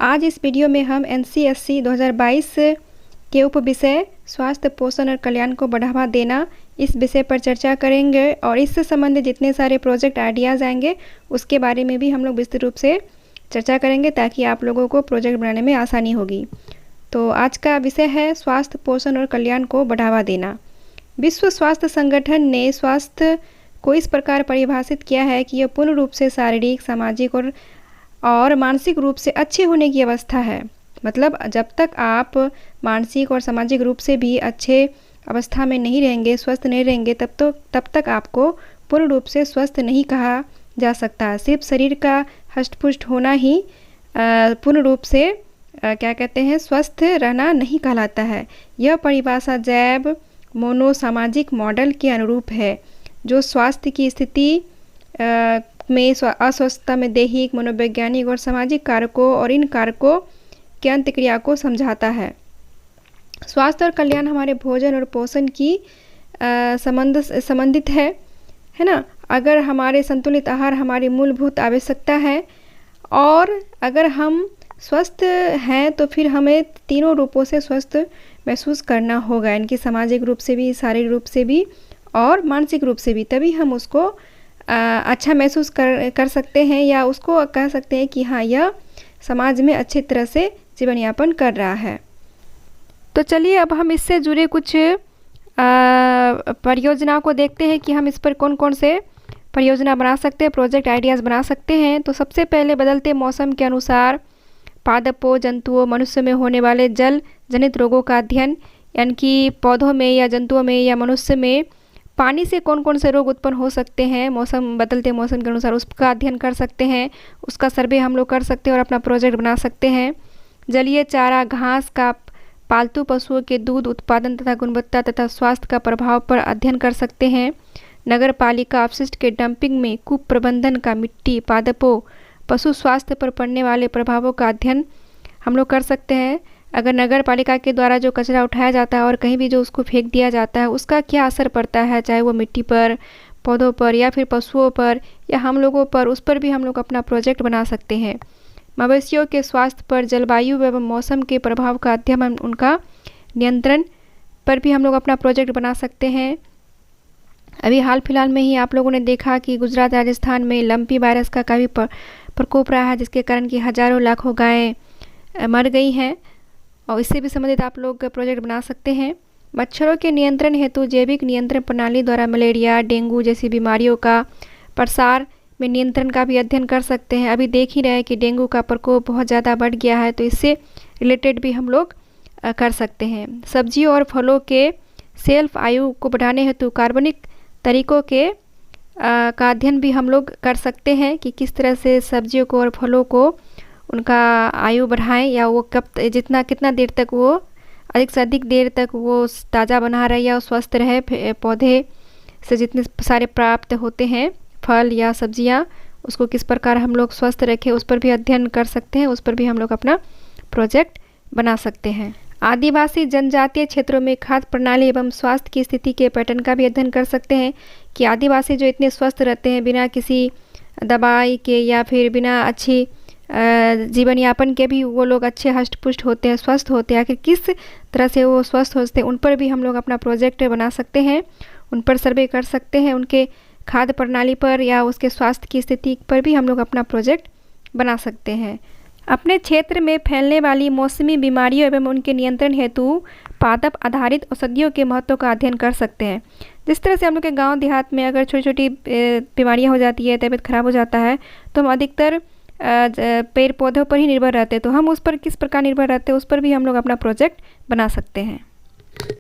आज इस वीडियो में हम NCSC 2022 के उप विषय स्वास्थ्य, पोषण और कल्याण को बढ़ावा देना इस विषय पर चर्चा करेंगे और इससे संबंधित जितने सारे प्रोजेक्ट आइडियाज़ आएंगे उसके बारे में भी हम लोग विस्तृत रूप से चर्चा करेंगे ताकि आप लोगों को प्रोजेक्ट बनाने में आसानी होगी। तो आज का विषय है स्वास्थ्य, पोषण और कल्याण को बढ़ावा देना। विश्व स्वास्थ्य संगठन ने स्वास्थ्य को इस प्रकार परिभाषित किया है कि यह पूर्ण रूप से शारीरिक, सामाजिक और मानसिक रूप से अच्छे होने की अवस्था है। मतलब जब तक आप मानसिक और सामाजिक रूप से भी अच्छे अवस्था में नहीं रहेंगे, स्वस्थ नहीं रहेंगे, तब तक आपको पूर्ण रूप से स्वस्थ नहीं कहा जा सकता। सिर्फ शरीर का हष्ट-पुष्ट होना ही पूर्ण रूप से क्या कहते हैं, स्वस्थ रहना नहीं कहलाता है। यह परिभाषा जैव मोनोसामाजिक मॉडल के अनुरूप है, जो स्वास्थ्य की स्थिति में अस्वस्थता में दैहिक, मनोवैज्ञानिक और सामाजिक कारकों और इन कारकों के अंतक्रिया को समझाता है। स्वास्थ्य और कल्याण हमारे भोजन और पोषण की संबंधित है ना। अगर हमारे संतुलित आहार हमारी मूलभूत आवश्यकता है और अगर हम स्वस्थ हैं तो फिर हमें तीनों रूपों से स्वस्थ महसूस करना होगा, इनकी सामाजिक रूप से भी, शारीरिक रूप से भी और मानसिक रूप से भी। तभी हम उसको अच्छा महसूस कर सकते हैं या उसको कह सकते हैं कि हाँ, यह समाज में अच्छी तरह से जीवन यापन कर रहा है। तो चलिए अब हम इससे जुड़े कुछ परियोजनाओं को देखते हैं कि हम इस पर कौन कौन से परियोजना बना सकते हैं, प्रोजेक्ट आइडियाज़ बना सकते हैं। तो सबसे पहले बदलते मौसम के अनुसार पादपों, जंतुओं, मनुष्य में होने वाले जल जनित रोगों का अध्ययन, यानी कि पौधों में या जंतुओं में या मनुष्य में पानी से कौन कौन से रोग उत्पन्न हो सकते हैं, बदलते मौसम के अनुसार उसका अध्ययन कर सकते हैं, उसका सर्वे हम लोग कर सकते हैं और अपना प्रोजेक्ट बना सकते हैं। जलीय चारा, घास का पालतू पशुओं के दूध उत्पादन तथा गुणवत्ता तथा स्वास्थ्य का प्रभाव पर अध्ययन कर सकते हैं। नगर पालिका अपशिष्ट के डंपिंग में कुप्रबंधन का मिट्टी, पादपों, पशु स्वास्थ्य पर पड़ने वाले प्रभावों का अध्ययन हम लोग कर सकते हैं। अगर नगर पालिका के द्वारा जो कचरा उठाया जाता है और कहीं भी जो उसको फेंक दिया जाता है, उसका क्या असर पड़ता है, चाहे वो मिट्टी पर, पौधों पर या फिर पशुओं पर या हम लोगों पर, उस पर भी हम लोग अपना प्रोजेक्ट बना सकते हैं। मवेशियों के स्वास्थ्य पर जलवायु एवं मौसम के प्रभाव का अध्ययन, उनका नियंत्रण पर भी हम लोग अपना प्रोजेक्ट बना सकते हैं। अभी हाल फिलहाल में ही आप लोगों ने देखा कि गुजरात, राजस्थान में लंपी वायरस का काफ़ी प्रकोप रहा है, जिसके कारण कि हजारों लाखों गायें मर गई हैं और इससे भी संबंधित आप लोग प्रोजेक्ट बना सकते हैं। मच्छरों के नियंत्रण हेतु जैविक नियंत्रण प्रणाली द्वारा मलेरिया, डेंगू जैसी बीमारियों का प्रसार में नियंत्रण का भी अध्ययन कर सकते हैं। अभी देख ही रहे हैं कि डेंगू का प्रकोप बहुत ज़्यादा बढ़ गया है, तो इससे रिलेटेड भी हम लोग कर सकते हैं। सब्जियों और फलों के शेल्फ आयु को बढ़ाने हेतु कार्बनिक तरीकों के का अध्ययन भी हम लोग कर सकते हैं कि किस तरह से सब्जियों को और फलों को उनका आयु बढ़ाएं या वो कितना देर तक वो अधिक से अधिक देर तक वो ताज़ा बना रहे या स्वस्थ रहे। पौधे से जितने सारे प्राप्त होते हैं फल या सब्जियां, उसको किस प्रकार हम लोग स्वस्थ रखें, उस पर भी अध्ययन कर सकते हैं, उस पर भी हम लोग अपना प्रोजेक्ट बना सकते हैं। आदिवासी जनजातीय क्षेत्रों में खाद्य प्रणाली एवं स्वास्थ्य की स्थिति के पैटर्न का भी अध्ययन कर सकते हैं कि आदिवासी जो इतने स्वस्थ रहते हैं बिना किसी दवाई के या फिर बिना अच्छी जीवन यापन के भी वो लोग अच्छे हष्ट-पुष्ट होते हैं, स्वस्थ होते हैं। आखिर किस तरह से वो स्वस्थ होते हैं, उन पर भी हम लोग अपना प्रोजेक्ट बना सकते हैं, उन पर सर्वे कर सकते हैं। उनके खाद्य प्रणाली पर या उसके स्वास्थ्य की स्थिति पर भी हम लोग अपना प्रोजेक्ट बना सकते हैं। अपने क्षेत्र में फैलने वाली मौसमी बीमारियों एवं उनके नियंत्रण हेतु पादप आधारित औषधियों के महत्व का अध्ययन कर सकते हैं। जिस तरह से हम लोग के गाँव देहात में अगर छोटी छोटी बीमारियाँ हो जाती है, तबीयत खराब हो जाता है, तो हम अधिकतर पेड़ पौधों पर ही निर्भर रहते हैं। तो हम उस पर किस प्रकार निर्भर रहते हैं, उस पर भी हम लोग अपना प्रोजेक्ट बना सकते हैं।